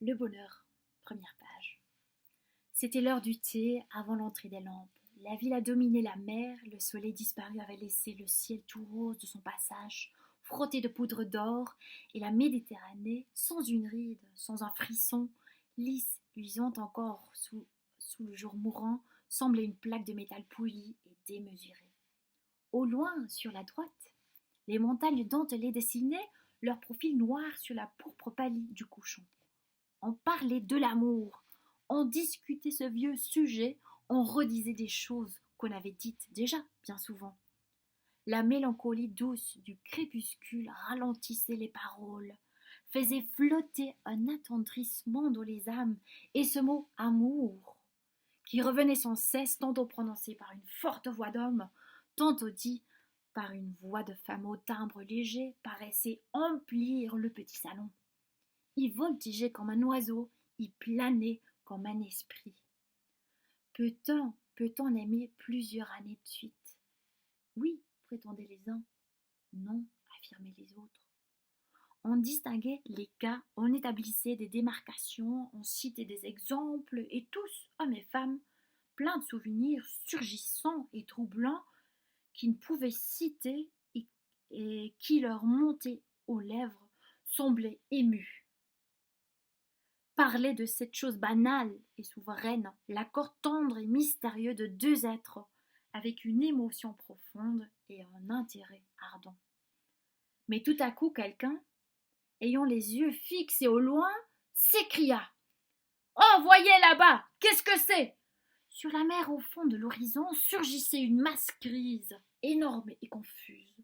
Le bonheur, première page. C'était l'heure du thé, avant l'entrée des lampes. La ville a dominé la mer, le soleil disparu avait laissé le ciel tout rose de son passage, frotté de poudre d'or, et la Méditerranée, sans une ride, sans un frisson, lisse, luisante encore sous le jour mourant, semblait une plaque de métal poli et démesurée. Au loin, sur la droite, les montagnes dentelées dessinaient leur profil noir sur la pourpre pâlie du couchon. On parlait de l'amour, on discutait ce vieux sujet, on redisait des choses qu'on avait dites déjà bien souvent. La mélancolie douce du crépuscule ralentissait les paroles, faisait flotter un attendrissement dans les âmes, et ce mot amour, qui revenait sans cesse, tantôt prononcé par une forte voix d'homme, tantôt dit par une voix de femme au timbre léger, paraissait emplir le petit salon. Il voltigeait comme un oiseau, il planait comme un esprit. Peut-on aimer plusieurs années de suite? Oui, prétendaient les uns. Non, affirmaient les autres. On distinguait les cas, on établissait des démarcations, on citait des exemples, et tous, hommes et femmes, pleins de souvenirs surgissants et troublants, qui ne pouvaient citer et qui leur montaient aux lèvres, semblaient émus. Parlait de cette chose banale et souveraine, l'accord tendre et mystérieux de deux êtres, avec une émotion profonde et un intérêt ardent. Mais tout à coup quelqu'un, ayant les yeux fixés au loin, s'écria: « Oh, voyez là-bas, qu'est-ce que c'est ?» Sur la mer au fond de l'horizon surgissait une masse grise, énorme et confuse.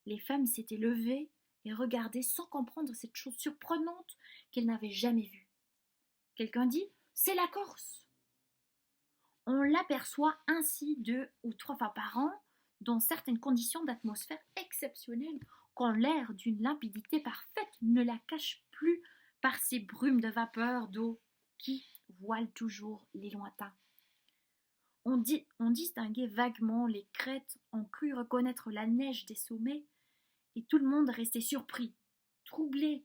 Les femmes s'étaient levées et regardaient sans comprendre cette chose surprenante qu'elles n'avaient jamais vue. Quelqu'un dit: « C'est la Corse !» On l'aperçoit ainsi 2 ou 3 fois par an, dans certaines conditions d'atmosphère exceptionnelles, quand l'air d'une limpidité parfaite ne la cache plus par ces brumes de vapeur d'eau qui voilent toujours les lointains. On distinguait vaguement les crêtes, on crut reconnaître la neige des sommets, et tout le monde restait surpris, troublé,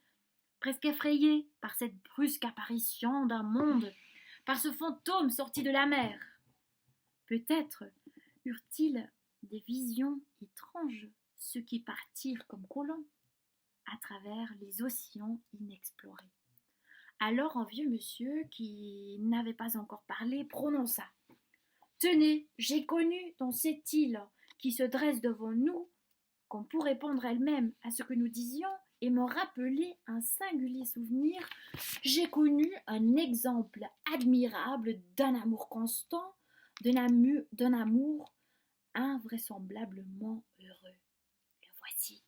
presque effrayé par cette brusque apparition d'un monde, par ce fantôme sorti de la mer. Peut-être eurent-ils des visions étranges, ceux qui partirent comme colons à travers les océans inexplorés. Alors un vieux monsieur, qui n'avait pas encore parlé, prononça: « Tenez, j'ai connu dans cette île qui se dresse devant nous, qu'on pour répondre elle-même à ce que nous disions et me rappeler un singulier souvenir, j'ai connu un exemple admirable d'un amour constant, d'un amour invraisemblablement heureux. Le voici. »